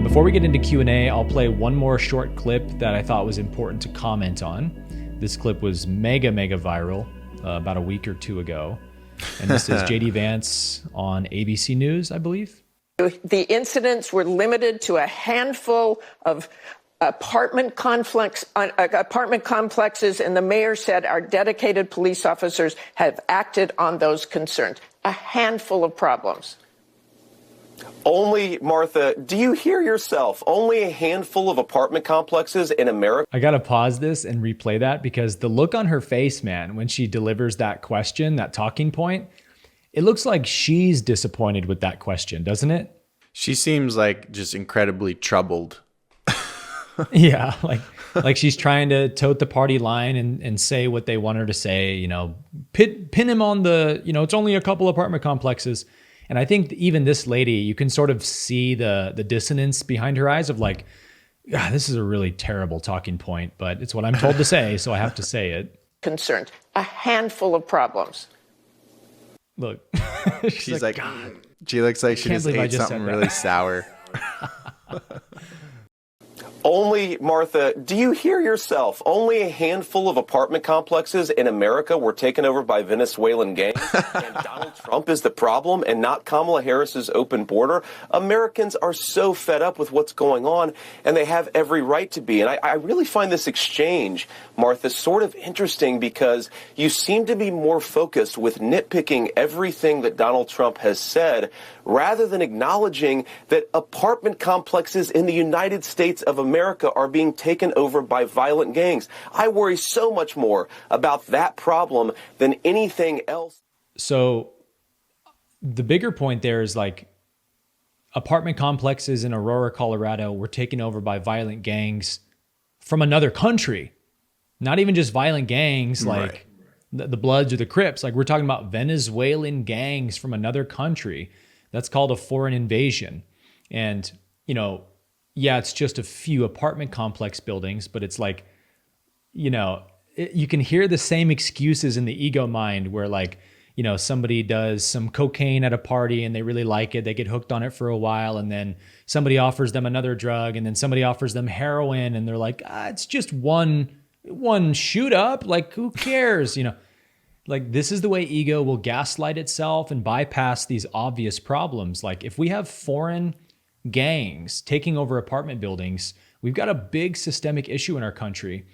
Before we get into Q&A, I'll play one more short clip that I thought was important to comment on. This clip was mega viral about a week or two ago. And this is J.D. Vance on ABC News, I believe. The incidents were limited to a handful of apartment complexes, and the mayor said our dedicated police officers have acted on those concerns. A handful of problems. Only, Martha, do you hear yourself? Only a handful of apartment complexes in America? I got to pause this and replay that because the look on her face, man, when she delivers that question, that talking point, it looks like she's disappointed with that question, doesn't it? She seems like just incredibly troubled. Yeah, like she's trying to tote the party line and say what they want her to say, pin him on the, it's only a couple apartment complexes. And I think even this lady, you can sort of see the dissonance behind her eyes of like, this is a really terrible talking point, but it's what I'm told to say, so I have to say it. Concerned. A handful of problems. Look, she's like God. She looks like she just ate something really sour. Only, Martha, do you hear yourself? Only a handful of apartment complexes in America were taken over by Venezuelan gangs, and Donald Trump is the problem and not Kamala Harris's open border. Americans are so fed up with what's going on, and they have every right to be. And I really find this exchange, Martha, sort of interesting because you seem to be more focused with nitpicking everything that Donald Trump has said rather than acknowledging that apartment complexes in the United States of America are being taken over by violent gangs. I worry so much more about that problem than anything else. So the bigger point there is like apartment complexes in Aurora, Colorado were taken over by violent gangs from another country. Not even just violent gangs like the Bloods or the Crips. Like we're talking about Venezuelan gangs from another country. That's called a foreign invasion. And, yeah, it's just a few apartment complex buildings, but it's like, you can hear the same excuses in the ego mind where like, somebody does some cocaine at a party and they really like it. They get hooked on it for a while. And then somebody offers them another drug and then somebody offers them heroin and they're like, it's just one shoot up. Like, who cares? Like this is the way ego will gaslight itself and bypass these obvious problems. Like if we have foreign gangs taking over apartment buildings, we've got a big systemic issue in our country.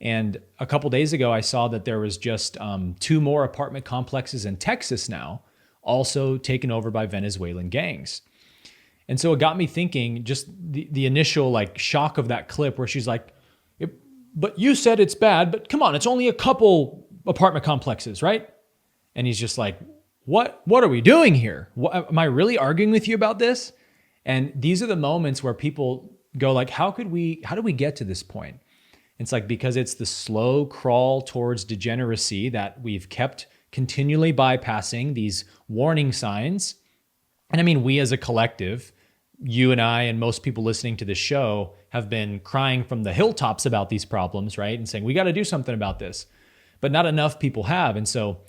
And a couple days ago, I saw that there was just 2 more apartment complexes in Texas now, also taken over by Venezuelan gangs. And so it got me thinking, just the initial like shock of that clip where she's like, but you said it's bad, but come on, it's only a couple apartment complexes, right? And he's just like, what are we doing here? Am I really arguing with you about this? And these are the moments where people go like, how do we get to this point? It's like, because it's the slow crawl towards degeneracy that we've kept continually bypassing these warning signs. And I mean, we as a collective, you and I and most people listening to this show have been crying from the hilltops about these problems, right? And saying, we got to do something about this. But not enough people have. And so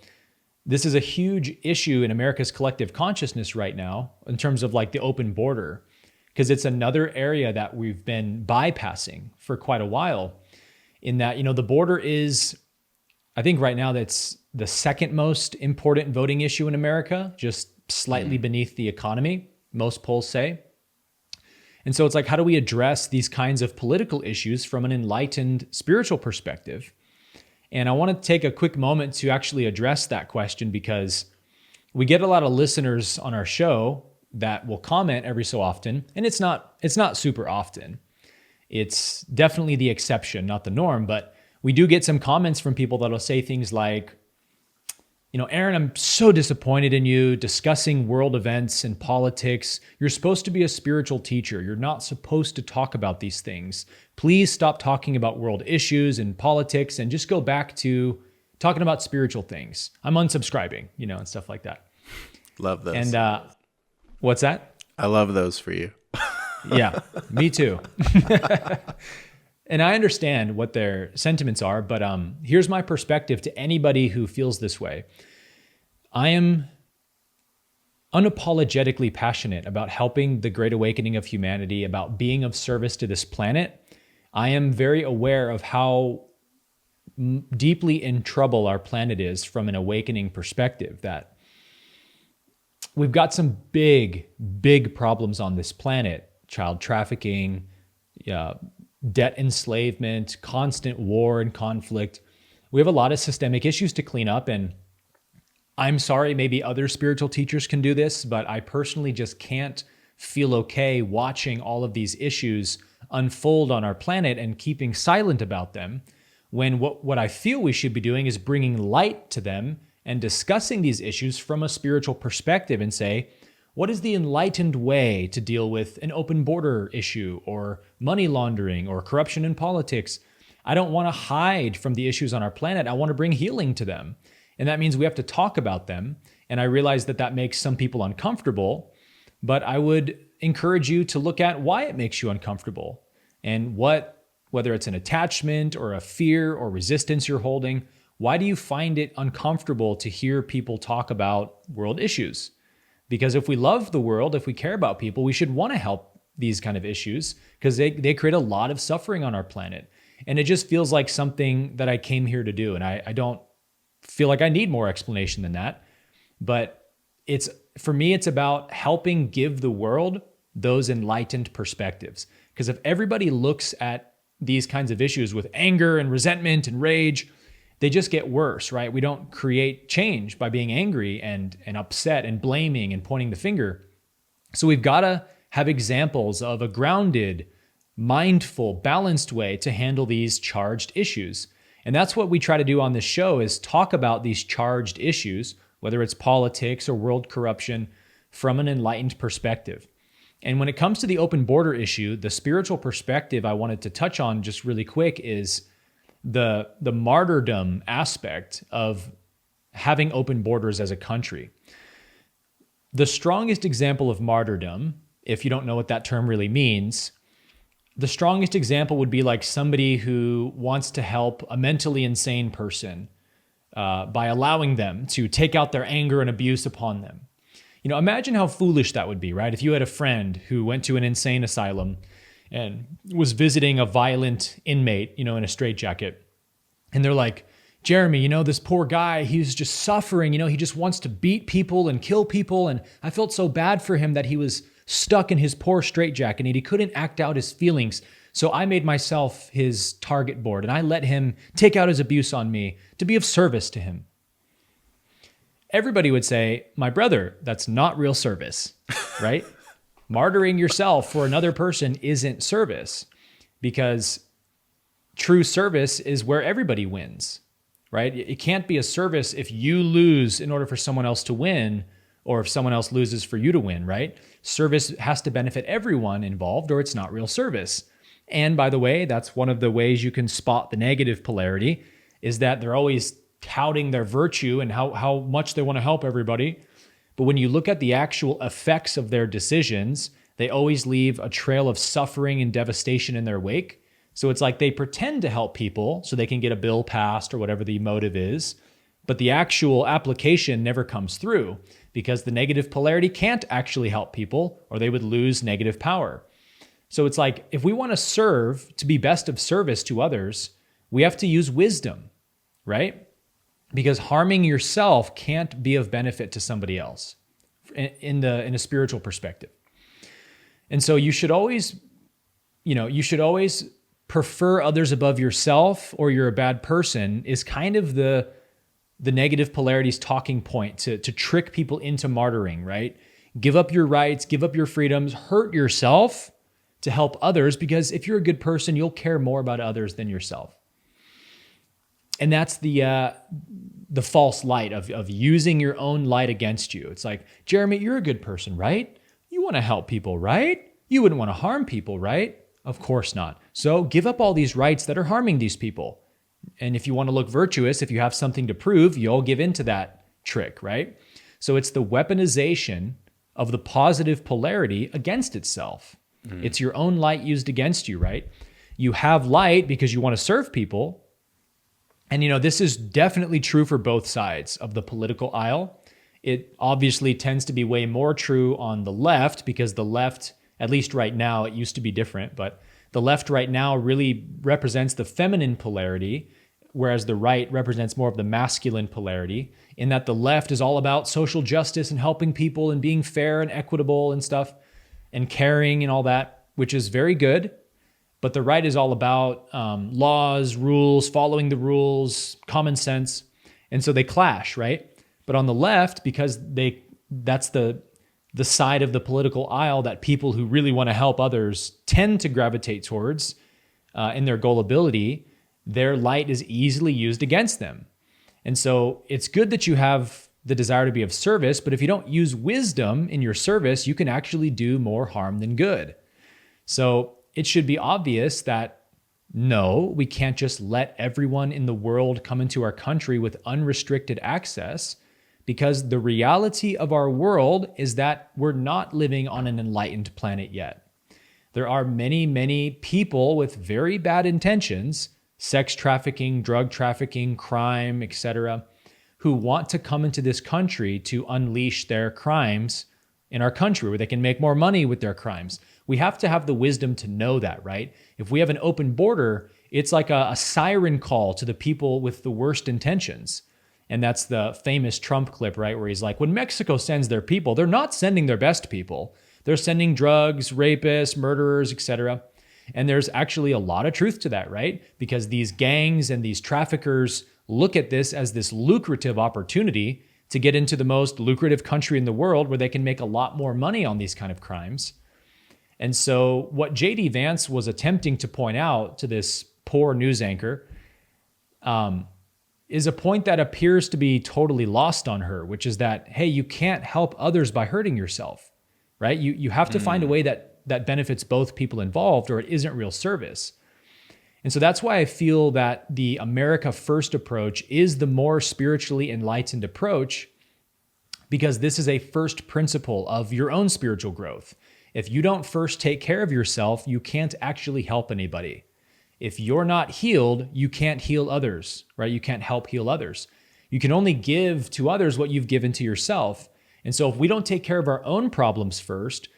this is a huge issue in America's collective consciousness right now in terms of like the open border, because it's another area that we've been bypassing for quite a while in that, the border is, I think right now that's the second most important voting issue in America, just slightly beneath the economy, most polls say. And so it's like, how do we address these kinds of political issues from an enlightened spiritual perspective? And I want to take a quick moment to actually address that question because we get a lot of listeners on our show that will comment every so often, and it's not super often. It's definitely the exception, not the norm, but we do get some comments from people that'll say things like, Aaron, I'm so disappointed in you discussing world events and politics. You're supposed to be a spiritual teacher. You're not supposed to talk about these things. Please stop talking about world issues and politics and just go back to talking about spiritual things. I'm unsubscribing, and stuff like that. Love those. And what's that? I love those for you. Yeah, me too. And I understand what their sentiments are, but here's my perspective to anybody who feels this way. I am unapologetically passionate about helping the great awakening of humanity, about being of service to this planet, I am very aware of how deeply in trouble our planet is from an awakening perspective, that we've got some big, big problems on this planet: child trafficking, debt enslavement, constant war and conflict. We have a lot of systemic issues to clean up, and I'm sorry, maybe other spiritual teachers can do this, but I personally just can't feel okay watching all of these issues unfold on our planet and keeping silent about them, when what I feel we should be doing is bringing light to them and discussing these issues from a spiritual perspective and say, what is the enlightened way to deal with an open border issue or money laundering or corruption in politics? I don't want to hide from the issues on our planet. I want to bring healing to them. And that means we have to talk about them. And I realize that that makes some people uncomfortable, but I would encourage you to look at why it makes you uncomfortable and whether it's an attachment or a fear or resistance you're holding. Why do you find it uncomfortable to hear people talk about world issues? Because if we love the world, if we care about people, we should want to help these kind of issues, because they create a lot of suffering on our planet. And it just feels like something that I came here to do. And I don't feel like I need more explanation than that. But for me, it's about helping give the world those enlightened perspectives. Because if everybody looks at these kinds of issues with anger and resentment and rage, they just get worse, right? We don't create change by being angry and upset and blaming and pointing the finger. So we've got to have examples of a grounded, mindful, balanced way to handle these charged issues. And that's what we try to do on this show, is talk about these charged issues, whether it's politics or world corruption, from an enlightened perspective. And when it comes to the open border issue, the spiritual perspective I wanted to touch on just really quick is the martyrdom aspect of having open borders as a country. The strongest example of martyrdom, if you don't know what that term really means, the strongest example would be like somebody who wants to help a mentally insane person by allowing them to take out their anger and abuse upon them. You know, imagine how foolish that would be, right? If you had a friend who went to an insane asylum and was visiting a violent inmate, in a straitjacket, and they're like, Jeremy, this poor guy, he's just suffering, he just wants to beat people and kill people, and I felt so bad for him that he was stuck in his poor straitjacket and he couldn't act out his feelings. So I made myself his target board and I let him take out his abuse on me to be of service to him. Everybody would say, my brother, that's not real service, right? Martyring yourself for another person isn't service, because true service is where everybody wins, right? It can't be a service if you lose in order for someone else to win, or if someone else loses for you to win, right? Service has to benefit everyone involved, or it's not real service. And by the way, that's one of the ways you can spot the negative polarity, is that they're always touting their virtue and how much they want to help everybody. But when you look at the actual effects of their decisions, they always leave a trail of suffering and devastation in their wake. So it's like they pretend to help people so they can get a bill passed or whatever the motive is, but the actual application never comes through, because the negative polarity can't actually help people, or they would lose negative power. So it's like, if we want to serve to be best of service to others, we have to use wisdom, right? Because harming yourself can't be of benefit to somebody else in a spiritual perspective. And so you should always prefer others above yourself, or you're a bad person, is kind of the negative polarity's talking point to trick people into martyring, right? Give up your rights, give up your freedoms, hurt yourself to help others, because if you're a good person, you'll care more about others than yourself. And that's the false light of using your own light against you. It's like, Jeremy, you're a good person, right? You want to help people, right? You wouldn't want to harm people, right? Of course not. So give up all these rights that are harming these people. And if you want to look virtuous, if you have something to prove, you'll give into that trick, right? So it's the weaponization of the positive polarity against itself. Mm. It's your own light used against you, right? You have light because you want to serve people. And this is definitely true for both sides of the political aisle. It obviously tends to be way more true on the left, because the left, at least right now, it used to be different, but the left right now really represents the feminine polarity, whereas the right represents more of the masculine polarity, in that the left is all about social justice and helping people and being fair and equitable and stuff and caring and all that, which is very good. But the right is all about laws, rules, following the rules, common sense. And so they clash, right? But on the left, because that's the side of the political aisle that people who really want to help others tend to gravitate towards in their gullibility, their light is easily used against them. And so it's good that you have the desire to be of service, but if you don't use wisdom in your service, you can actually do more harm than good. So it should be obvious that no, we can't just let everyone in the world come into our country with unrestricted access, because the reality of our world is that we're not living on an enlightened planet yet. There are many, many people with very bad intentions, sex trafficking, drug trafficking, crime, etc., who want to come into this country to unleash their crimes in our country, where they can make more money with their crimes. We have to have the wisdom to know that, right? If we have an open border, it's like a siren call to the people with the worst intentions. And that's the famous Trump clip, right? Where he's like, when Mexico sends their people, they're not sending their best people. They're sending drugs, rapists, murderers, etc. And there's actually a lot of truth to that, right? Because these gangs and these traffickers look at this as this lucrative opportunity to get into the most lucrative country in the world, where they can make a lot more money on these kind of crimes. And so what J.D. Vance was attempting to point out to this poor news anchor is a point that appears to be totally lost on her, which is that, hey, you can't help others by hurting yourself, right? You have to find a way that benefits both people involved, or it isn't real service. And so that's why I feel that the America First approach is the more spiritually enlightened approach, because this is a first principle of your own spiritual growth. If you don't first take care of yourself, you can't actually help anybody. If you're not healed, you can't heal others, right? You can't help heal others. You can only give to others what you've given to yourself. And so if we don't take care of our own problems first,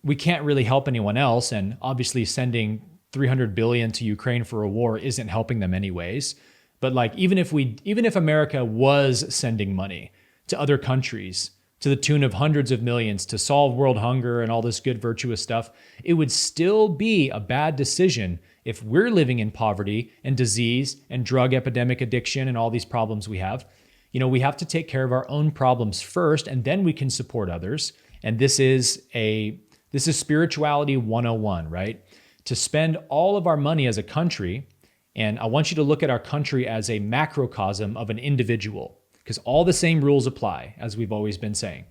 we can't really help anyone else. And obviously sending $300 billion to Ukraine for a war isn't helping them anyways. But like, even if America was sending money to other countries to the tune of hundreds of millions to solve world hunger and all this good virtuous stuff, it would still be a bad decision if we're living in poverty and disease and drug epidemic addiction and all these problems we have. You know, we have to take care of our own problems first, and then we can support others. And this is spirituality 101, right? To spend all of our money as a country, and I want you to look at our country as a macrocosm of an individual, because all the same rules apply, as we've always been saying.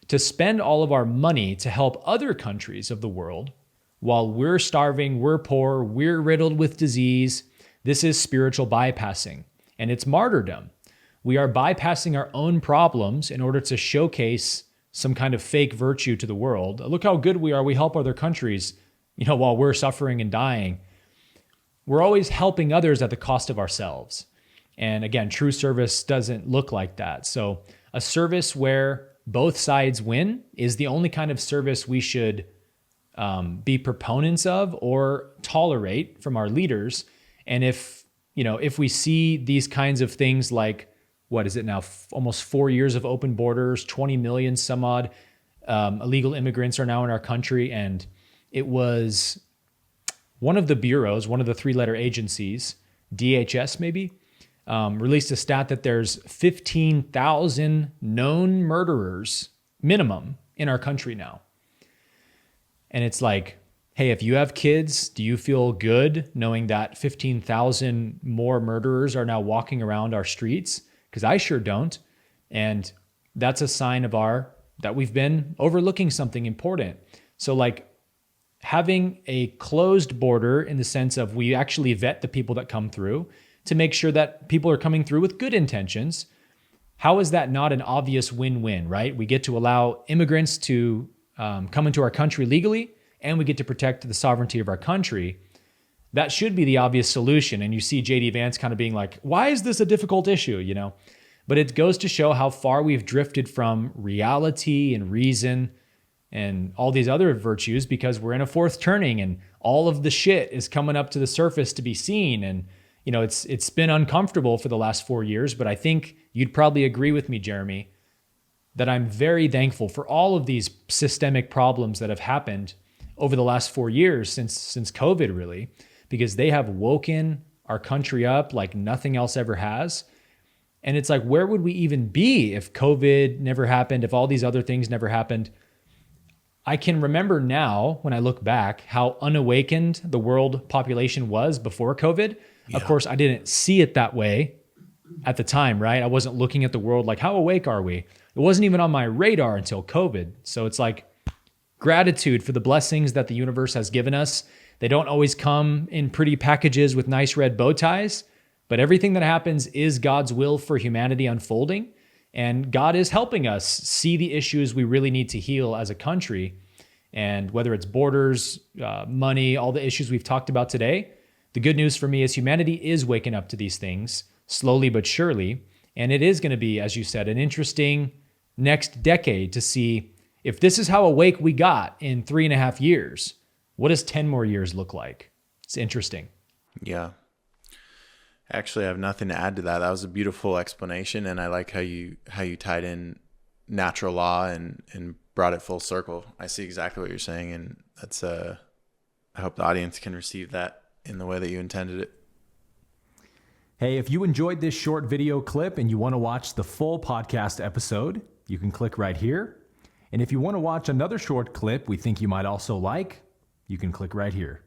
To spend all of our money to help other countries of the world while we're starving, we're poor, we're riddled with disease, this is spiritual bypassing, and it's martyrdom. We are bypassing our own problems in order to showcase some kind of fake virtue to the world. Look how good we are. We help other countries, while we're suffering and dying. We're always helping others at the cost of ourselves. And again, true service doesn't look like that. So a service where both sides win is the only kind of service we should be proponents of or tolerate from our leaders. And if we see these kinds of things like, what is it now, almost 4 years of open borders, 20 million some odd illegal immigrants are now in our country, and it was one of the bureaus, one of the three-letter agencies, DHS maybe, released a stat that there's 15,000 known murderers minimum in our country now. And it's like, hey, if you have kids, do you feel good knowing that 15,000 more murderers are now walking around our streets? Because I sure don't. And that's a sign that we've been overlooking something important. So like, having a closed border in the sense of we actually vet the people that come through to make sure that people are coming through with good intentions. How is that not an obvious win-win, right? We get to allow immigrants to come into our country legally, and we get to protect the sovereignty of our country. That should be the obvious solution. And you see J.D. Vance kind of being like, why is this a difficult issue, But it goes to show how far we've drifted from reality and reason and all these other virtues because we're in a fourth turning and all of the shit is coming up to the surface to be seen. And, you know, it's been uncomfortable for the last 4 years, but I think you'd probably agree with me, Jeremy, that I'm very thankful for all of these systemic problems that have happened over the last 4 years since COVID, really, because they have woken our country up like nothing else ever has. And it's like, where would we even be if COVID never happened, if all these other things never happened? I can remember now, when I look back, how unawakened the world population was before COVID. Yeah. Of course, I didn't see it that way at the time, right? I wasn't looking at the world like, how awake are we? It wasn't even on my radar until COVID. So it's like gratitude for the blessings that the universe has given us. They don't always come in pretty packages with nice red bow ties, but everything that happens is God's will for humanity unfolding. And God is helping us see the issues we really need to heal as a country. And whether it's borders, money, all the issues we've talked about today, the good news for me is humanity is waking up to these things slowly but surely. And it is going to be, as you said, an interesting next decade to see if this is how awake we got in 3.5 years, what does 10 more years look like? It's interesting. Yeah. Actually, I have nothing to add to that. That was a beautiful explanation, and I like how you tied in natural law and brought it full circle. I see exactly what you're saying, and that's I hope the audience can receive that in the way that you intended it. Hey, if you enjoyed this short video clip and you want to watch the full podcast episode, you can click right here. And if you want to watch another short clip we think you might also like, you can click right here.